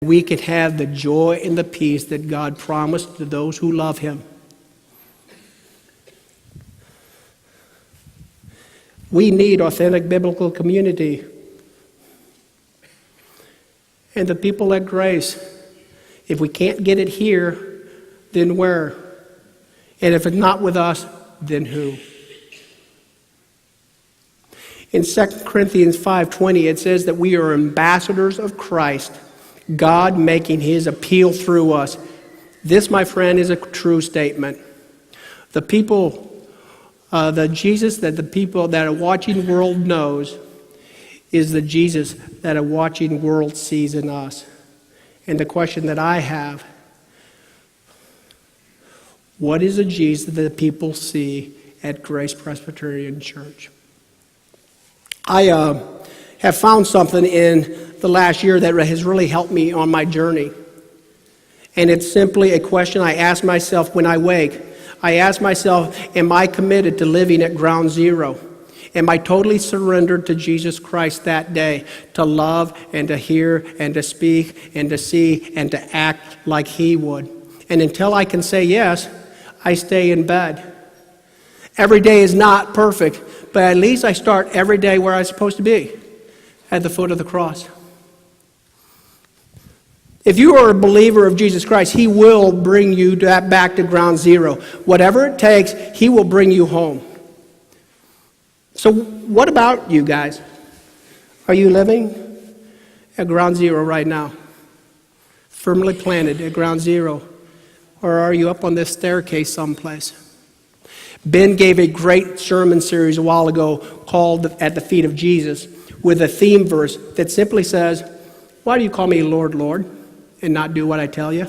we can have the joy and the peace that God promised to those who love him. We need authentic biblical community. And the people at Grace, if we can't get it here, then where? And if it's not with us, then who? In 2 Corinthians 5:20, it says that we are ambassadors of Christ, God making his appeal through us. This, my friend, is a true statement. The people, the Jesus that the people that a watching world knows is the Jesus that a watching world sees in us. And the question that I have, what is the Jesus that the people see at Grace Presbyterian Church? I have found something in the last year that has really helped me on my journey. And it's simply a question I ask myself when I wake. I ask myself, am I committed to living at ground zero? Am I totally surrendered to Jesus Christ that day to love and to hear and to speak and to see and to act like he would? And until I can say yes, I stay in bed. Every day is not perfect, but at least I start every day where I'm supposed to be, at the foot of the cross. If you are a believer of Jesus Christ, he will bring you back to ground zero. Whatever it takes, he will bring you home. So what about you guys? Are you living at ground zero right now? Firmly planted at ground zero? Or are you up on this staircase someplace? Ben gave a great sermon series a while ago called At the Feet of Jesus, with a theme verse that simply says, why do you call me Lord, Lord, and not do what I tell you?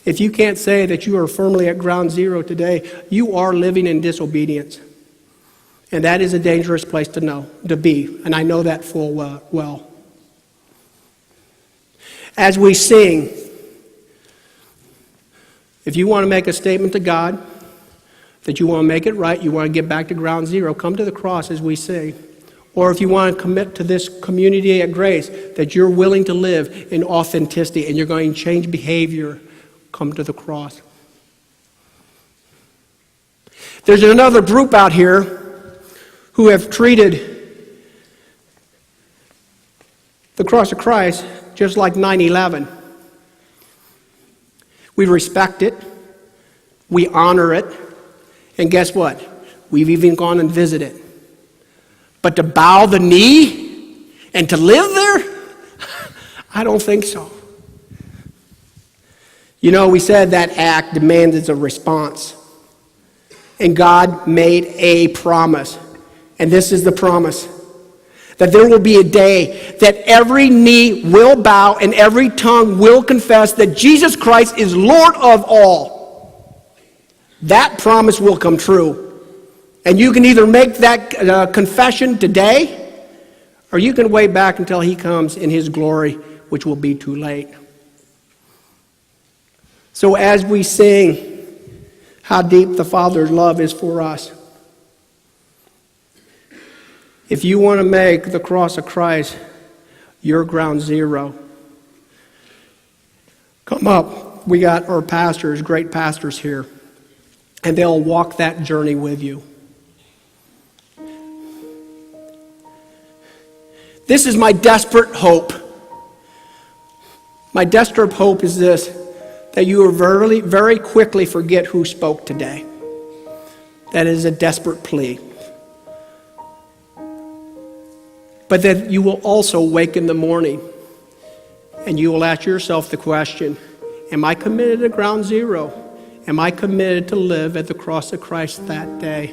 If you can't say that you are firmly at ground zero today, you are living in disobedience. And that is a dangerous place to be. And I know that full well. As we sing, if you want to make a statement to God, that you want to make it right, you want to get back to ground zero, come to the cross as we sing. Or if you want to commit to this community at Grace, that you're willing to live in authenticity and you're going to change behavior, come to the cross. There's another group out here who have treated the cross of Christ just like 9/11. We respect it, we honor it, and guess what? We've even gone and visited it. But to bow the knee and to live there? I don't think so. You know, we said that act demanded a response. And God made a promise. And this is the promise. That there will be a day that every knee will bow and every tongue will confess that Jesus Christ is Lord of all. That promise will come true. And you can either make that confession today, or you can wait back until he comes in his glory, which will be too late. So as we sing how deep the Father's love is for us, if you want to make the cross of Christ your ground zero, come up. We got our pastors, great pastors here, and they'll walk that journey with you. This is my desperate hope. My desperate hope is this, that you will very, very quickly forget who spoke today. That is a desperate plea. But that you will also wake in the morning and you will ask yourself the question, am I committed to ground zero? Am I committed to live at the cross of Christ that day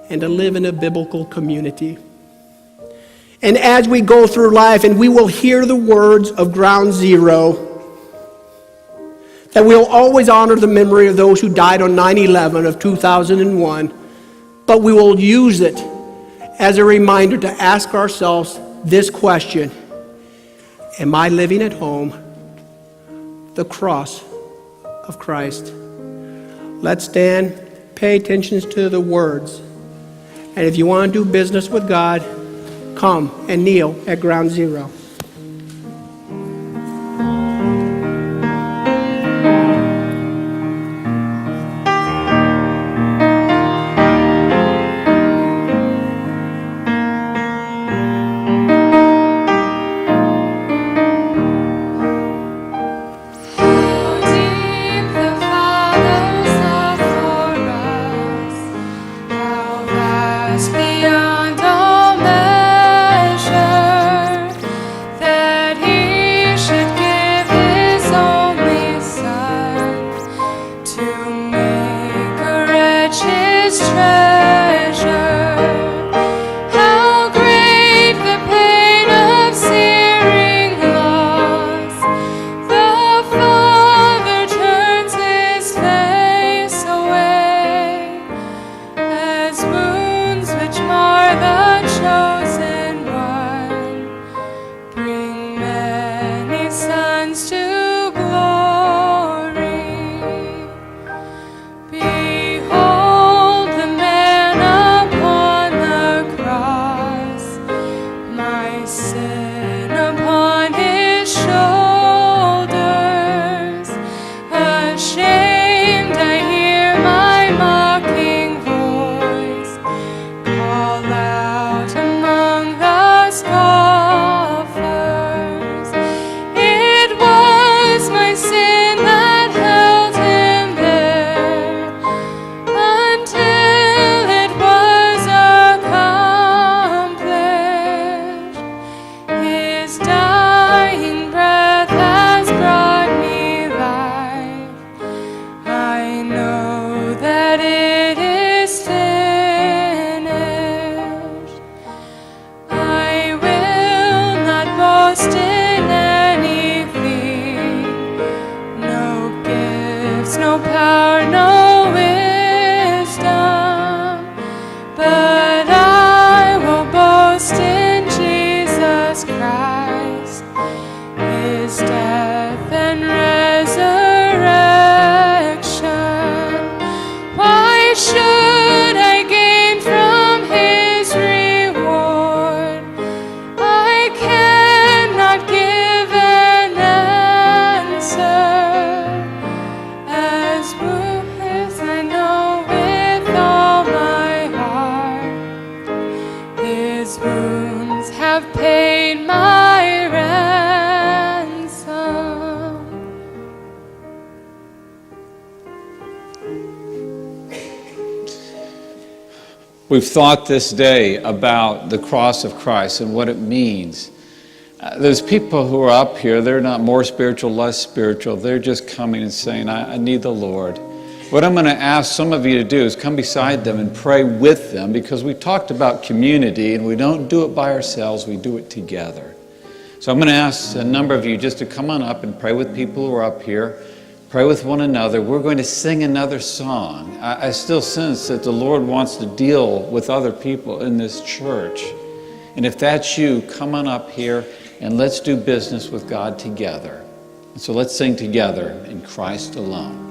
and to live in a biblical community? And as we go through life and we will hear the words of ground zero, that we'll always honor the memory of those who died on 9/11 of 2001, but we will use it as a reminder to ask ourselves this question: am I living at home the cross of Christ? Let's stand, pay attention to the words. And if you want to do business with God, come and kneel at ground zero. We've thought this day about the cross of Christ and what it means. There's people who are up here, they're not more spiritual, less spiritual. They're just coming and saying, I need the Lord. What I'm going to ask some of you to do is come beside them and pray with them, because we talked about community and we don't do it by ourselves, we do it together. So I'm going to ask a number of you just to come on up and pray with people who are up here. Pray with one another. We're going to sing another song. I still sense that the Lord wants to deal with other people in this church. And if that's you, come on up here and let's do business with God together. And so let's sing together in Christ alone.